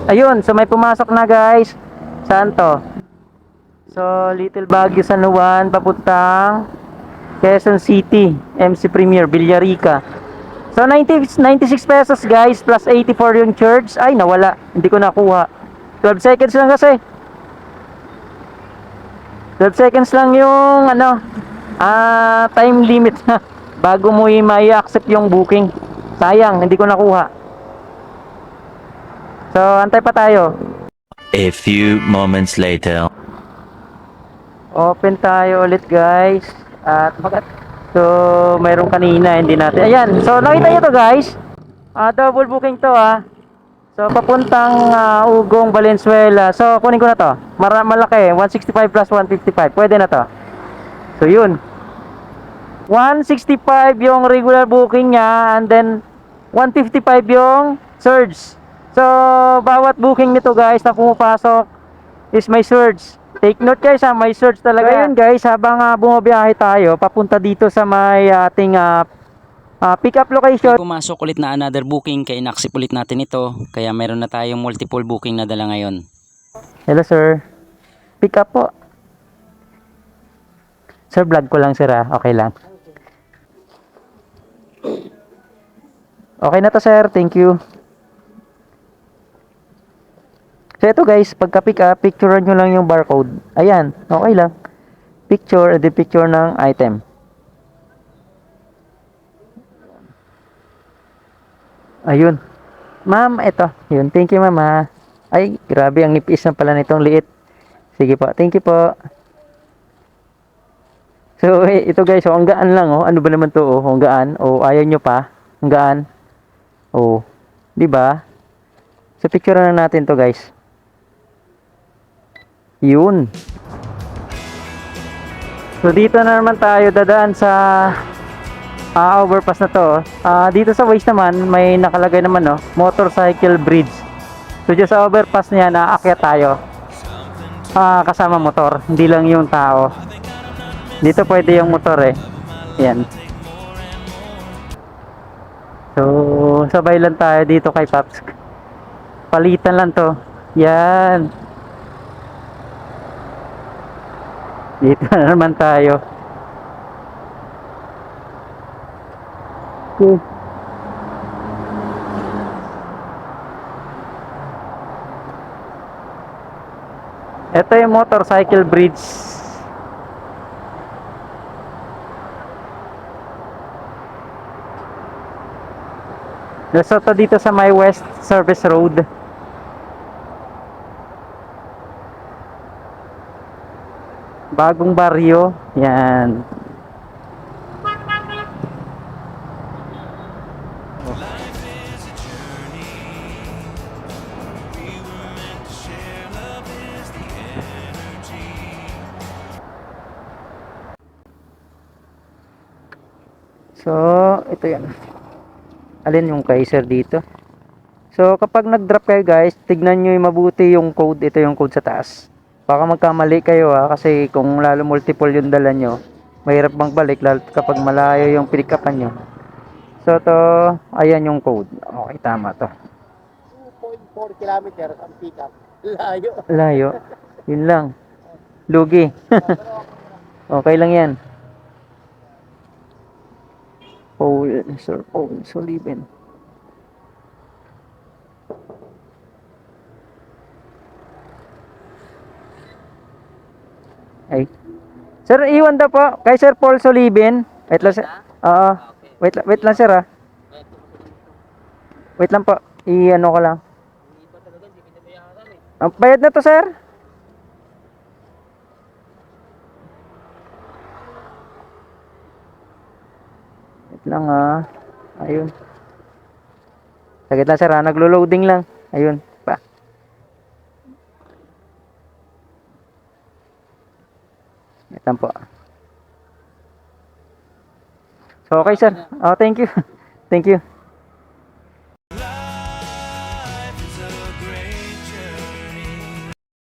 Ayun, so may pumasok na guys. Saan to? So, Little Baguio, San Juan, papuntang Quezon City, MC Premier, Villarica. So, 96 pesos guys, plus 84 yung charge. Ay, nawala. Hindi ko nakuha. 12 seconds lang kasi. 12 seconds lang yung ano, time limit na bago mo i-accept yung booking. Sayang, hindi ko nakuha. So, antay pa tayo. A few moments later. Open tayo ulit guys. At so mayroon kanina hindi natin. Ayan. So nakita niyo to guys. Double booking to ah. So papuntang Ugong, Valenzuela. So kunin ko na to. Malaki. 165 plus 155. Pwede na to. So yun. 165 yung regular booking niya and then 155 yung surge. So bawat booking nito guys na pumapasok is may surge. Take note guys ha, may surge talaga. So, ayun guys, habang bumabiyahe tayo papunta dito sa may ating pick up location. May pumasok ulit na another booking kaya inaksip ulit natin ito. Kaya meron na tayong multiple booking na dala ngayon. Hello sir. Pick up po. Sir, vlog ko lang sir ha. Okay lang. Okay na to sir. Thank you. So ito guys, pagka pick up, picturean nyo lang yung barcode. Ayan, okay lang. Picture, the picture ng item. Ayun. Ma'am, ito. Yun, thank you ma'am ha. Ay, grabe, ang nipis na pala nitong liit. Sige po, thank you po. So, ito guys, ang gaan lang oh. Ano ba naman to oh, ang gaan. Oh, ayaw nyo pa. Ang gaan. Oh, di ba? So, picture na natin to guys. Yun. So, dito na naman tayo dadaan sa overpass na to. Dito sa Waze naman, may nakalagay naman no, motorcycle bridge. So, dyan sa overpass niya, naakyat tayo. Kasama motor, hindi lang yung tao. Dito pwede yung motor eh. Yan. So, sabay lang tayo dito kay Paps. Palitan lang to. Yan. Dito na naman tayo. Okay. Ito yung motorcycle bridge. Lesotho dito sa my West Service Road. Bagong baryo. Yan. So, ito yan. Alin yung Kaiser dito? So, kapag nag-drop kayo guys, tignan nyo yung mabuti yung code. Ito yung code sa taas. Baka magkamali kayo kasi kung lalo multiple yung dala nyo, mahirap magbalik lalo kapag malayo yung pinikapan nyo. So, to, ayan yung code. Okay, tama to. 2.4 kilometers ang pick up. Layo. Layo. Yun lang. Lugi. Okay lang yan. Paul, Sir Paul Sullivan. Ay. Sir, iwan daw po kay Sir Paul Sullivan. Wait lang sir. Oo. Wait lang sir ah. Wait lang po. I-ano ko lang. Ang bayad na to sir. Wait lang ah. Ayun. Saglit lang sir ah. Naglo-loading lang. Ayun. Pa. Wait lang po. So okay sir. Oh, thank you. Thank you.